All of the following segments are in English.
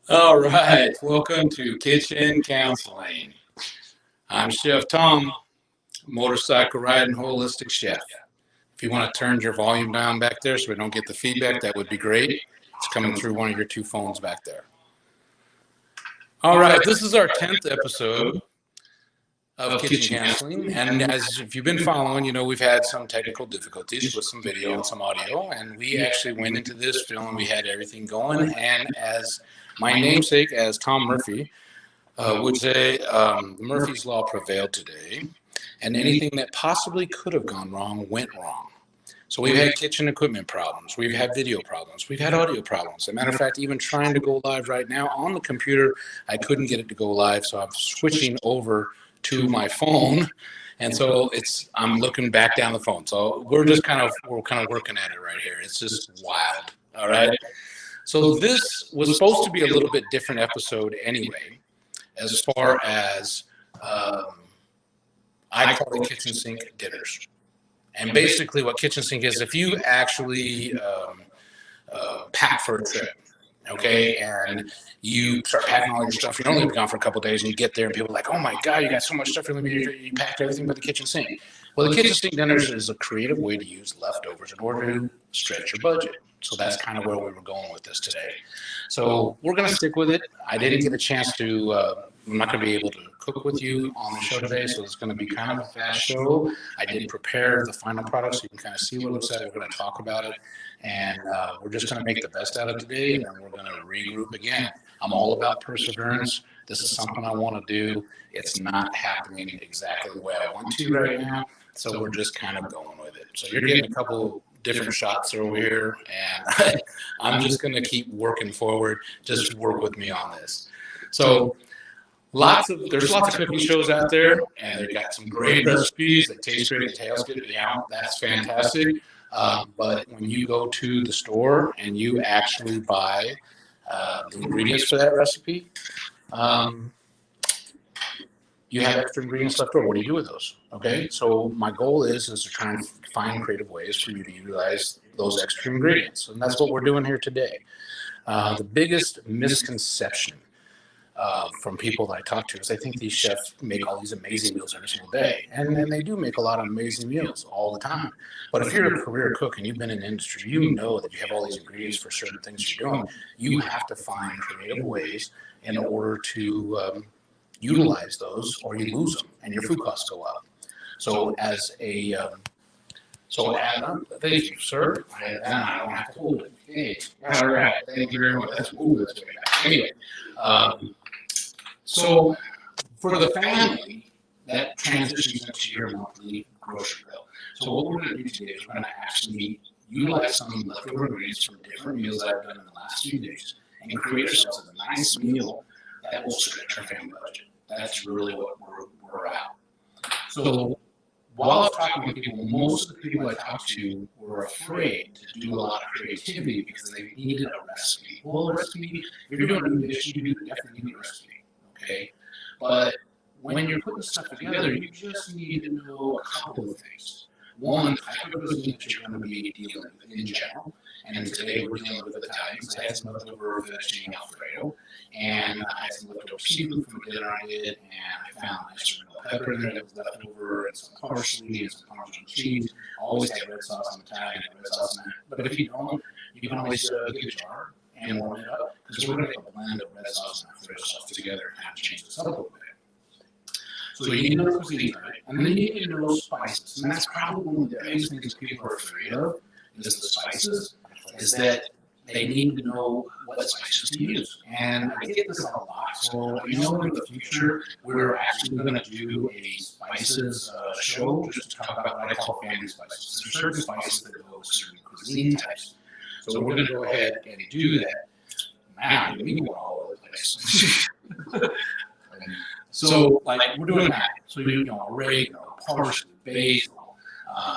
All right, welcome to Kitchen Counseling. I'm Chef Tom, motorcycle riding holistic chef. If you want to turn your volume down back there so we don't get the feedback, that would be great. It's coming through one of your two phones back there. All right, this is our 10th episode of Kitchen Counseling, and as if you've been following, you know we've had some technical difficulties with some video and some audio, and we actually went into this feeling we had everything going, and as my namesake, as Tom Murphy, would say Murphy's Law prevailed today, and anything that possibly could have gone wrong went wrong. So we've had kitchen equipment problems, we've had video problems, we've had audio problems. As a matter of fact, even trying to go live right now on the computer, I couldn't get it to go live, so I'm switching over to my phone, and so I'm looking back down the phone. So we're kind of working at it right here. It's just wild. All right. So this was supposed to be a little bit different episode anyway, as far as I call it kitchen sink dinners. And basically what kitchen sink is, if you actually pack for a trip, okay, and you start packing all your stuff, you're only gone for a couple of days, and you get there and people are like, oh my God, you got so much stuff, you packed everything but the kitchen sink. Well, the kitchen sink dinners is a creative way to use leftovers in order to stretch your budget. So that's kind of where we were going with this today. So we're going to stick with it. I didn't get a chance to, I'm not going to be able to cook with you on the show today, so it's going to be kind of a fast show. I did prepare the final product so you can kind of see what it looks like. We're going to talk about it, and we're just going to make the best out of today, and then we're going to regroup again. I'm all about perseverance. This is something I want to do. It's not happening exactly the way I want to right now, so we're just kind of going with it. So you're getting a couple different shots over here, and I'm just going to keep working forward. Just work with me on this. So there's lots of cooking shows out there, and they've got some great recipes. They taste great, they taste good. Yeah, that's fantastic. But when you go to the store and you actually buy the ingredients for that recipe, you have extra ingredients left over. What do you do with those? Okay, so my goal is to try and find creative ways for you to utilize those extra ingredients, and that's what we're doing here today. The biggest misconception from people that I talk to is they think these chefs make all these amazing meals every single day, and they do make a lot of amazing meals all the time. But if you're a career cook and you've been in the industry, you know that you have all these ingredients for certain things you're doing. You have to find creative ways in order to utilize those, or you lose them and your food costs go up. So thank you, sir. I don't have to hold it. Hey, all right, thank you very much. That's way back. Anyway, so for the family, that transitions into your monthly grocery bill. So what we're going to do today is we're going to actually utilize some leftover ingredients from different meals that I've done in the last few days and create ourselves a nice meal that will stretch our family budget. That's really what we're at. So while I was talking with people, most of the people I talked to were afraid to do a lot of creativity because they needed a recipe. Well, a recipe, if you're doing a new dish, you definitely need a recipe, okay? But when you're putting stuff together, you just need to know a couple of things. One, type of cuisine that you're going to be dealing with in general. And today we're dealing with Italians. I had some leftover fettuccine Alfredo, and I had some leftover seafood from a dinner I did, and I found extra pepper in there that was left over, and some parsley, and some Parmesan cheese. Always have red sauce on Italian and red sauce on that. But if you don't, you can always get a jar and warm it up, because we're going to make a blend of red sauce and Alfredo sauce together and have to change this up a little bit. So you need to know cuisine, right? And then you need to know spices. And that's probably one of the biggest things people are afraid of, is the spices, is that they need to know what spices to use. And I get this a lot. So in the future, we're actually going to do a spices show just to talk about what I call family spices. There's certain spices that go with certain cuisine types. So we're going to go ahead and do that. Now, we go all over the place. So, we're doing that. So, oregano, parsley, basil,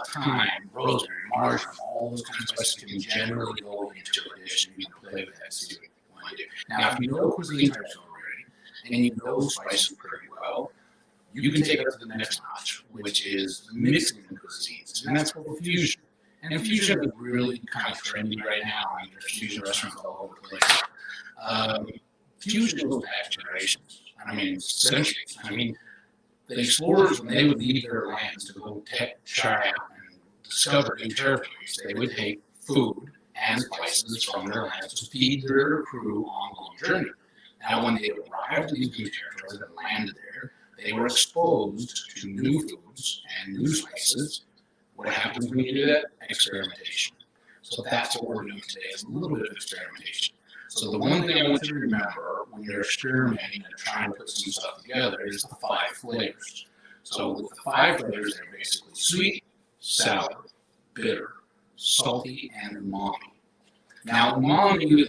thyme, rosemary, marjoram, all those kinds of spices can generally go into a dish, and you can play with that, see what you want to do. Now, if you know cuisine types already, and you know spices pretty well, you can take it up to the next notch, which is mixing the cuisines. And that's called fusion. And fusion is really kind of trendy right now. I mean, there's fusion restaurants all over the place. fusion goes back generations. I mean, centuries. I mean, the explorers, when they would leave their lands to go try out and discover new territories, they would take food and spices from their lands to feed their crew on a long journey. Now, when they arrived at these new territories and landed there, they were exposed to new foods and new spices. What happens when you do that? Experimentation. So that's what we're doing today, is a little bit of experimentation. So the one thing I want you to remember when you're experimenting and trying to put some stuff together is the 5 flavors. So with the 5 flavors, they're basically sweet, sour, bitter, salty, and umami. Now, umami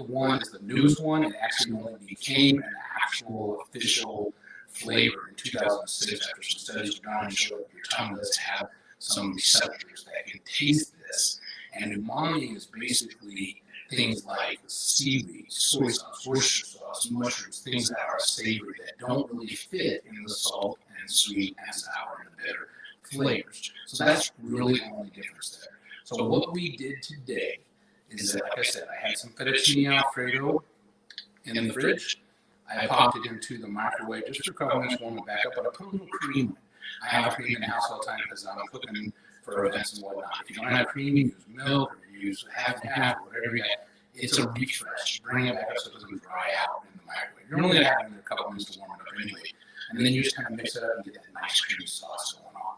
is the newest one. It actually only became an actual official flavor in 2006 after some studies were done and showed that your tongue does have some receptors that can taste this. And umami is basically things like seaweed, soy sauce, oyster sauce, mushrooms, things that are savory that don't really fit in the salt and sweet and sour and bitter flavors. So that's really the only difference there. So what we did today is that, like I said, I had some fettuccine Alfredo in the fridge. I popped it into the microwave just for a couple minutes, warm it back up, but I put a little cream in it. I have cream in the house all the time because I'm cooking for events and whatnot. If you don't have cream, you use milk or you use half and half, whatever you got. It's a refresh. Bring it back up so it doesn't dry out in the microwave. You're only having a couple minutes to warm it up anyway. And then you just kind of mix it up and get that nice creamy sauce going on.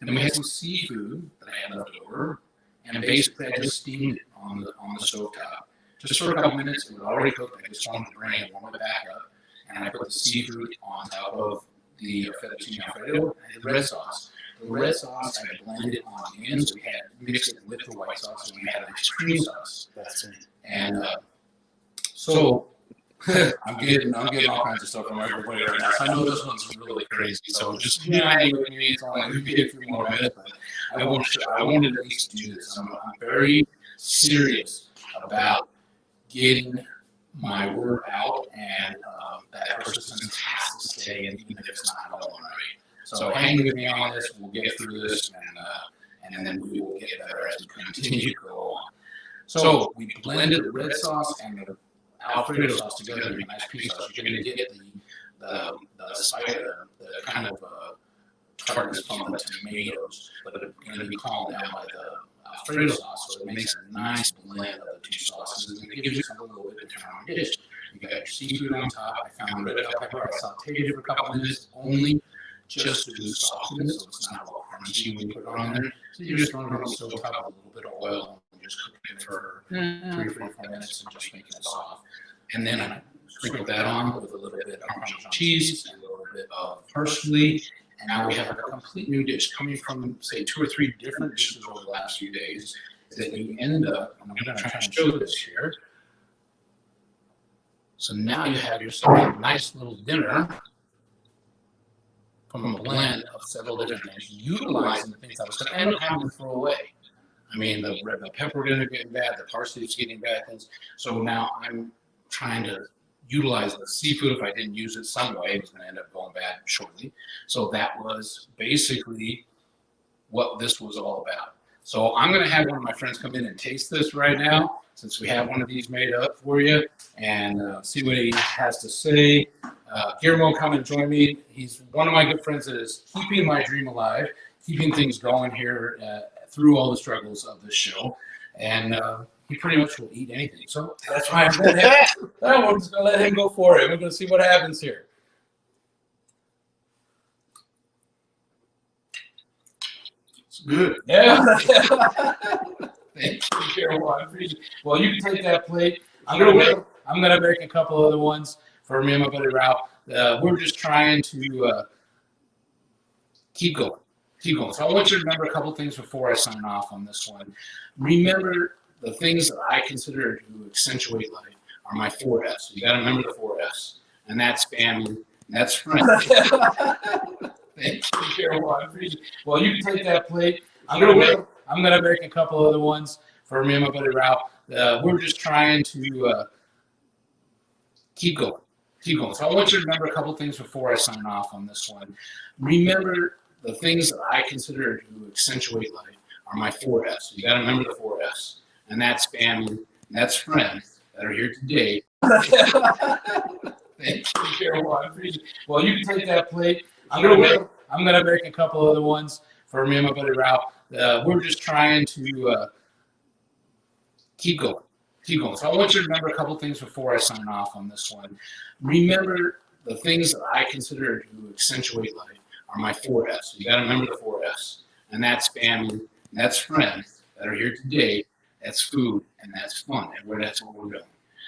And we had some seafood that I had left over, and basically I just steamed it on the stove top. Just for a couple minutes, it was already cooked. I just wanted to bring it, warm it back up, and I put the seafood on top of the fettuccine Alfredo and the red sauce. The red sauce, I had blended it on the ends. We had mixed it with the white sauce, and we had a nice cream sauce. That's it. And so I'm getting all kinds of stuff from everybody right now. So I know this one's really crazy. So just it's only be a few more minutes. But I wanted to at least do this. I'm very serious about getting my word out, and that persistence has to stay, and even if it's not going right. So hang with me on this. We'll get through this, and then we will get better as we continue to go on. So we blended the red sauce and the Alfredo sauce together to make a nice pea sauce. You're going to get the kind of tartness from the tomatoes, but it's going to be calmed down by the Alfredo sauce, so it makes a nice blend of the two sauces, and it gives you something a little bit different on your dish. You got your seafood on top. I found red bell pepper. I sauteed it for a couple of minutes, only just to soften it, so it's not all crunchy when you put it on there. So you're just throwing it on the stove top with a little bit of oil and just cooking it for 3 or 4 minutes and just making it soft. And then I sprinkle that on with a little bit of Parmesan cheese and a little bit of parsley. And now we have a complete new dish coming from, say, 2 or 3 different dishes over the last few days that you end up, I'm going to try and show this here. So now you have yourself a nice little dinner from a blend of several different things, utilizing the things I was going to end up having to throw away. I mean, the red bell pepper is getting bad, the parsley is getting bad things. So now I'm trying to utilize the seafood. If I didn't use it some way, it was going to end up going bad shortly. So that was basically what this was all about. So I'm going to have one of my friends come in and taste this right now, since we have one of these made up for you, and see what he has to say. Guillermo, come and join me. He's one of my good friends that is keeping my dream alive, keeping things going here through all the struggles of this show. And he pretty much will eat anything. So that's why I'm just going to let him go for it. We're going to see what happens here. It's good. Yeah. Thank you, Carol. I appreciate it. Well, you can take that plate. I'm gonna make a couple other ones for me and my buddy Ralph. We're just trying to keep going. So I want you to remember a couple things before I sign off on this one. Remember the things that I consider to accentuate life are my 4 F's. You got to remember the 4 F's, and that's family, and that's friends. Thank you, Carol. I appreciate it. Well, you can take that plate. I'm gonna make a couple other ones for me and my buddy Ralph. We're just trying to keep going. So I want you to remember a couple things before I sign off on this one. Remember the things that I consider to accentuate life are my 4 F's. You got to remember the 4 F's, and that's family, and that's friends that are here today. Thank you, Carol. I appreciate it. Well, you can take that plate. I'm gonna make a couple other ones for me and my buddy Ralph. We're just trying to keep going. Keep going. So I want you to remember a couple things before I sign off on this one. Remember the things that I consider to accentuate life are my 4S. You got to remember the 4S. And that's family, and that's friends that are here today, that's food, and that's fun. And that's what we're doing.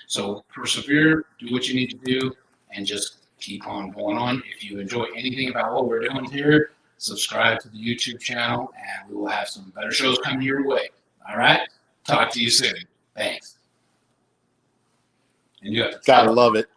So persevere, do what you need to do, and just keep on going on. If you enjoy anything about what we're doing here, subscribe to the YouTube channel, and we will have some better shows coming your way. All right? Talk to you soon. Thanks. And you have to Gotta love it.